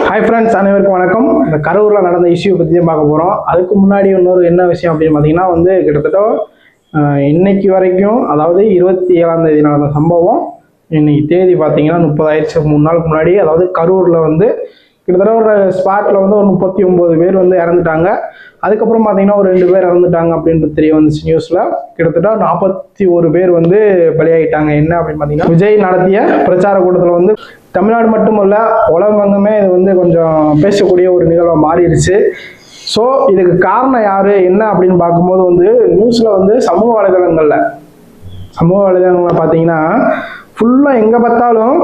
Hi friends, அனைவருக்கும் வணக்கம். இந்த கரூரில் நடந்த இஷ்யூ பற்றி தான் பார்க்க போகிறோம். அதுக்கு முன்னாடி இன்னொரு என்ன விஷயம் அப்படின்னு பார்த்தீங்கன்னா கிட்டத்தட்ட இன்னைக்கு வரைக்கும், அதாவது 27ஆம் தேதி நடந்த சம்பவம் இன்னைக்கு தேதி பார்த்தீங்கன்னா 30 ஆயிடுச்சு. 3 நாளுக்கு முன்னாடி அதாவது கரூரில் கிட்டத்தட்ட ஒரு ஸ்பாட்டில் ஒரு 39 பேர் இறந்துட்டாங்க. அதுக்கப்புறம் பார்த்தீங்கன்னா ஒரு 2 பேர் இறந்துட்டாங்க அப்படின்றது தெரிய வந்துச்சு நியூஸில். கிட்டத்தட்ட 41 பேர் பலியாகிட்டாங்க. என்ன அப்படின்னு பார்த்தீங்கன்னா, விஜய் நடத்திய பிரச்சார கூட்டத்தில் தமிழ்நாடு மட்டுமல்ல உலகமெங்குமே இது கொஞ்சம் பேசக்கூடிய ஒரு நிகழ்வாக மாறிடுச்சு. ஸோ இதுக்கு காரணம் யார் என்ன அப்படின்னு பார்க்கும்போது நியூஸில் சமூக வலைதளங்களில் பார்த்தீங்கன்னா ஃபுல்லாக எங்கே பார்த்தாலும்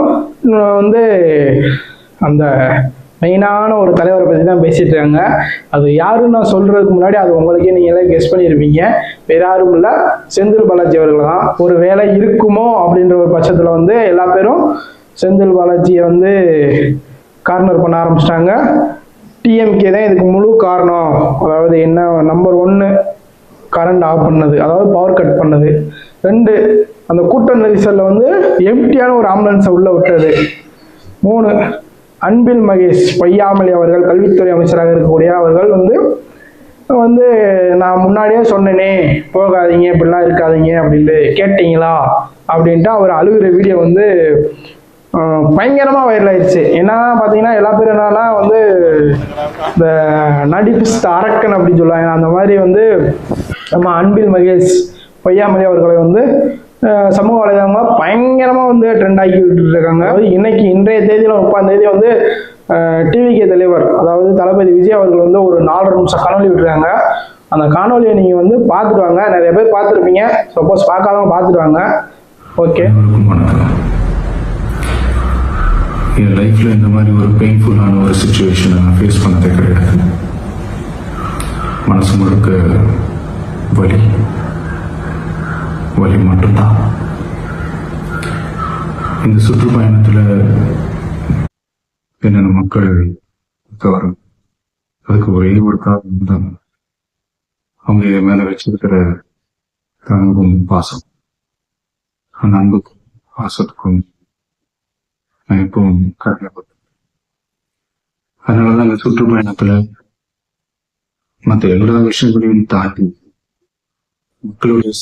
அந்த மெயினான ஒரு தலைவரை பற்றி தான் பேசிட்டு இருக்காங்க. அது யாருன்னு நான் சொல்றதுக்கு முன்னாடி அது உங்களுக்கே நீங்களே கெஸ் பண்ணியிருப்பீங்க. வேற யாரும் இல்லை, செந்தில் பாலாஜி அவர்கள் தான். ஒரு வேலை இருக்குமோ அப்படின்ற ஒரு பட்சத்தில் எல்லா பேரும் செந்தில் பாலாஜியை கார்னர் பண்ண ஆரம்பிச்சிட்டாங்க. டிஎம்கே தான் இதுக்கு முழு காரணம். அதாவது என்ன, நம்பர் 1 கரண்ட் ஆஃப் பண்ணது, அதாவது பவர் கட் பண்ணது. 2 அந்த கூட்ட நெரிசலில் எம்டியான ஒரு ஆம்புலன்ஸை உள்ள விட்டது. 3 அன்பில் மகேஷ் பொய்யாமொழி அவர்கள், கல்வித்துறை அமைச்சராக இருக்கக்கூடிய அவர்கள் நான் முன்னாடியே சொன்னேனே போகாதீங்க, இப்படிலாம் இருக்காதீங்க அப்படின்ட்டு, கேட்டீங்களா அப்படின்ட்டு அவர் அழுகிற வீடியோ பயங்கரமாக வைரல் ஆயிடுச்சு. என்னன்னா பார்த்தீங்கன்னா எல்லா பேரும் என்னன்னா இந்த நடிப்பிஸ்ட் அரக்கன் அப்படின்னு சொல்லுவாங்க. அந்த மாதிரி நம்ம அன்பில் மகேஷ் பொய்யாமொழி அவர்களை சமூக வலைதளங்களாக பயங்கரமாக ட்ரெண்ட் ஆக்கி விட்டுட்டு இருக்காங்க. இன்னைக்கு இன்றைய தேதியில் 30ஆம் தேதி டிவிகே தலைவர் அதாவது தளபதி விஜய் அவர்கள் ஒரு 4.5 நிமிஷம் காணொலி விட்டுருக்காங்க. அந்த காணொலியை நீங்கள் பார்த்துட்டு வாங்க. நிறைய பேர் பார்த்துருப்பீங்க. சப்போஸ் பார்க்காதவங்க பார்த்துட்டு வாங்க. ஓகே. என் லைஃப்பில் இந்த மாதிரி ஒரு பெயின்ஃபுல்லான ஒரு சுச்சுவேஷனை நான் ஃபேஸ் பண்ணதே கிடையாது. மனசு முழுக்க வலி மட்டும்தான். இந்த சுற்றுப்பயணத்தில் என்னென்ன மக்கள் வரும், அதுக்கு ஒரே ஒரு காரணம் தான் அவங்க என் மேலே வச்சிருக்கிற அன்பும் பாசம். அந்த அன்புக்கும் பாசத்துக்கும் நான் எப்பவும் கடமைப்பட்டேன். அதனாலதான் இந்த சுற்றுப்பயணத்துல மற்ற எல்லா விஷயங்களையும் தாண்டி மக்களுடைய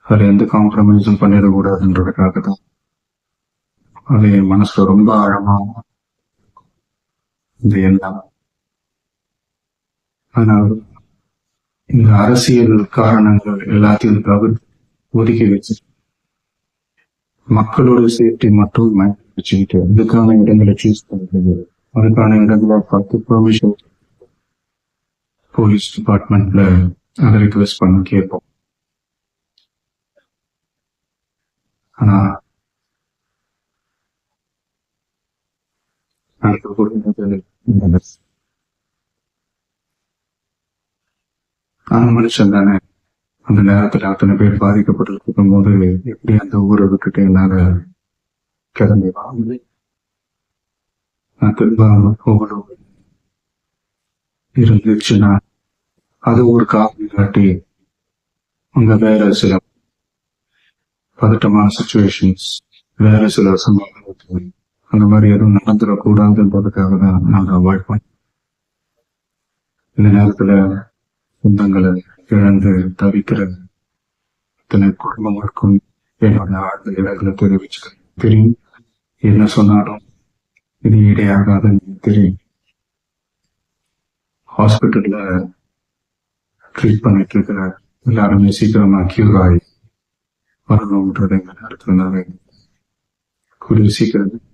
அதில் எந்த காம்ப்ரமைஸும் பண்ணிடக்கூடாதுன்றதுக்காக தான் அது என் மனசுல ரொம்ப ஆழமா இந்த எண்ணம். அதனால இந்த அரசியல் காரணங்கள் எல்லாத்தையும் தவிர்த்து ஒதுக்கி வச்சு மக்களோட சேஃப்டி மட்டும் வச்சுக்கிட்டு அதுக்கான இடங்களை சூஸ் பண்ணுறது, அதுக்கான இடங்களை பார்த்து ப்ரொவிஷன் போலீஸ் டிபார்ட்மெண்ட்ல அதை ரிக்வெஸ்ட் பண்ணி கேட்போம். ஆனா மனுஷன் தானே. அந்த நேரத்துல அத்தனை பேர் பாதிக்கப்பட்டிருக்கும் போது எப்படி அந்த ஊரை விட்டுட்டு என்னால கிளம்பி வாங்க, நான் திரும்ப போகணும் இருந்துச்சுன்னா அது ஒரு காரணம் காட்டி அங்க வேற சில பதட்டமான சுச்சுவேஷன்ஸ், வேற சில சம்பவங்கள் அந்த மாதிரி எதுவும் நடந்துடக்கூடாதுன்றதுக்காக தான் நாங்கள் அவாய்ட் பண்ணோம். இந்த நேரத்துல சொந்தங்களை இழந்து தவிக்கிற இத்தனை குடும்பங்களுக்கும் என்னோட ஆழ்ந்த இடங்களை தெரிவிச்சுக்கிறேன். தெரியும், என்ன சொன்னாலும் இது இடையாகாதுன்னு தெரியும். ஹாஸ்பிட்டல்ல ட்ரீட் பண்ணிட்டு இருக்கிற எல்லாருமே சீக்கிரமா கியூர் ஆகி வரணும்ன்றது எங்க நேரத்துல கூடிய சீக்கிரம்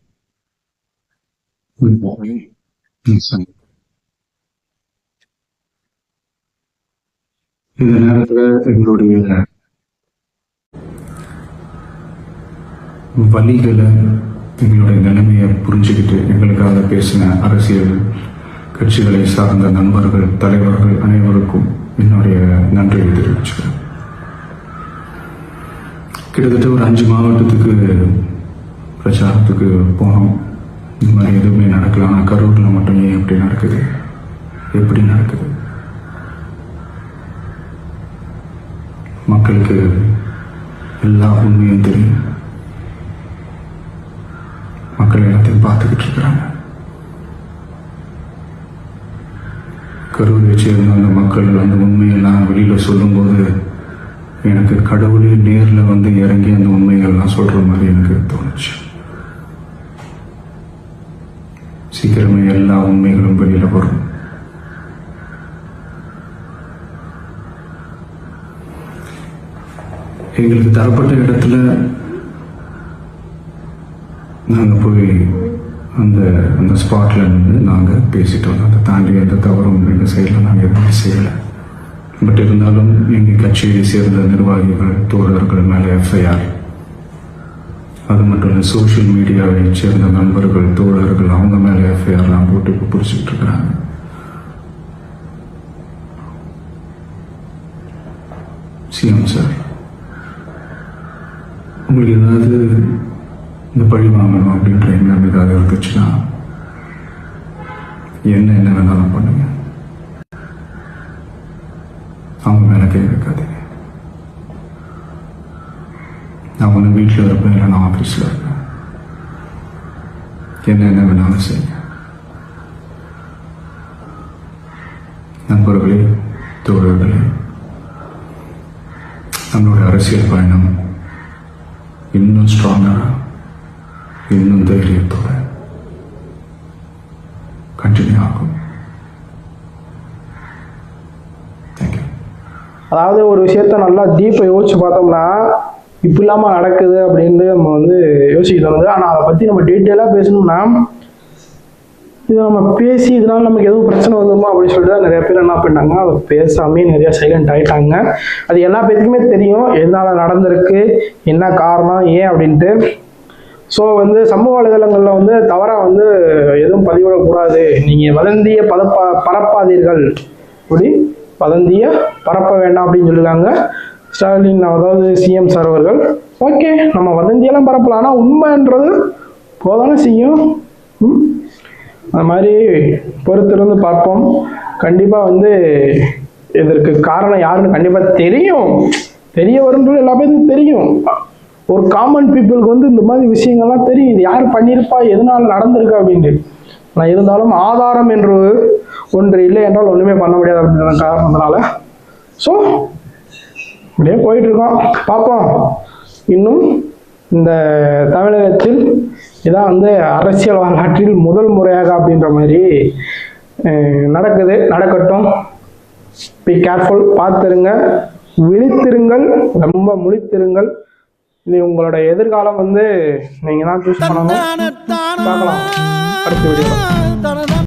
இந்த நேரத்துல எங்களுடைய வலிகளை, எங்களுடைய நிலைமையை புரிஞ்சுக்கிட்டு எங்களுக்காக பேசின அரசியல் கட்சிகளை சார்ந்த நண்பர்கள், தலைவர்கள் அனைவருக்கும் என்னுடைய நன்றியை தெரிவிச்சுக்கிறேன். கிட்டத்தட்ட ஒரு 5 மாவட்டத்துக்கு பிரச்சாரத்துக்கு போனோம். இந்த மாதிரி எதுவுமே நடக்கலாம். ஆனால் கரூர்ல மட்டும் ஏன் எப்படி நடக்குது, எப்படி நடக்குது? மக்களுக்கு எல்லா உண்மையும் தெரியும். மக்கள் எல்லாத்தையும் பார்த்துக்கிட்டு இருக்கிறாங்க. கரூரை சேர்ந்த அந்த மக்கள் அந்த உண்மையெல்லாம் வெளியில் சொல்லும்போது எனக்கு கடவுளே நேரில் வந்து இறங்கி அந்த உண்மைகள்லாம் சொல்கிற மாதிரி எனக்கு தோணுச்சு. சீக்கிரமே எல்லா உண்மைகளும் வெளியில் வரும். எங்களுக்கு தரப்பட்ட இடத்துல நாங்கள் போய் அந்த அந்த ஸ்பாட்ல இருந்து நாங்கள் பேசிட்டு வந்தோம். அதை தாண்டி எந்த தவறும் எங்கள் சைடில் நாங்கள் எதுவுமே செய்யலை. பட் இருந்தாலும் எங்கள் கட்சியை சேர்ந்த நிர்வாகிகள் தோழர்கள் மேலே எஃப்ஐஆர், அது மட்டும் இல்லை சோஷியல் மீடியாவை சேர்ந்த நண்பர்கள் தோழர்கள் அவங்க மேலே எஃப்ஐஆர்லாம் போட்டு இப்போ பிடிச்சிக்கிட்டு இருக்கிறாங்க. சிஎம் சார், உங்களுக்கு ஏதாவது இந்த பழி வாங்கணும் அப்படின்ற எண்ணம் ஏதாவது இருந்துச்சுன்னா என்ன வேணாலும் பண்ணுங்க. அவங்க மேலே கை வைக்காதீங்க. நான் ஒன்று வீட்டில் இருப்பேன், இல்லை நான் ஆஃபீஸில் இருப்பேன். என்ன வேணாலும் செய்யுங்க. நண்பர்களே, தோழர்களே, நம்மளோட அரசியல் பயணம் இன்னும் ஸ்ட்ராங்காக, இன்னும் தைரியத்தோட கண்டினியூ ஆகும். தேங்க்யூ. அதாவது ஒரு விஷயத்த நல்லா டீப்பை யோசிச்சு பார்த்தோம்னா இப்படி இல்லாமல் நடக்குது அப்படின்ட்டு நம்ம வந்து யோசிக்க தோணுது. ஆனால் அதை பற்றி நம்ம டீட்டெயிலாக பேசணும்னா இது நம்ம பேசி இதனால நமக்கு எதுவும் பிரச்சனை வந்துருமா அப்படின்னு சொல்லிட்டு தான் நிறைய பேர் என்ன பண்ணாங்க, அதை பேசாமே நிறைய சைலண்ட் ஆகிட்டாங்க. அது எல்லா பேருக்குமே தெரியும் எதனால் நடந்திருக்கு, என்ன காரணம், ஏன் அப்படின்ட்டு. ஸோ வந்து சமூக வலைதளங்களில் வந்து தவறாக வந்து எதுவும் பதிவிடக்கூடாது, நீங்கள் வதந்தியை பரப்பாதீர்கள், அப்படி வதந்தியை பரப்ப வேண்டாம் அப்படின்னு சொல்லியிருக்காங்க ஸ்டாலின், அதாவது சிஎம் சார் அவர்கள். ஓகே, நம்ம வதந்தியெல்லாம் பரப்பலாம், ஆனால் உண்மைன்றது போதானே செய்யும். அந்த மாதிரி பொறுத்திருந்து பார்ப்போம். கண்டிப்பாக வந்து இதற்கு காரணம் யாருன்னு கண்டிப்பாக தெரியும், தெரிய வரும்ன்றது எல்லா பேருக்கும் தெரியும். ஒரு காமன் பீப்புளுக்கு வந்து இந்த மாதிரி விஷயங்கள்லாம் தெரியும், இது யார் பண்ணியிருப்பா, எதனால நடந்திருக்கு அப்படின்ட்டு. ஆனால் இருந்தாலும் ஆதாரம் என்று ஒன்று இல்லை என்றால் ஒன்றுமே பண்ண முடியாது அப்படின்ற காரணத்தினால ஸோ அப்படியே போயிட்டுருக்கோம். பார்ப்போம். இன்னும் இந்த தமிழகத்தில் இதான் வந்து அரசியல் வரலாற்றில் முதல் முறையாக அப்படின்ற மாதிரி நடக்கட்டும். பி கேர்ஃபுல், பார்த்துருங்க, விழித்திருங்கள், ரொம்ப முழித்திருங்கள். இது உங்களோட எதிர்காலம் வந்து நீங்கள் தான் சூஸ் பண்ணணும். பார்க்கலாம் அடுத்த வீடியோ.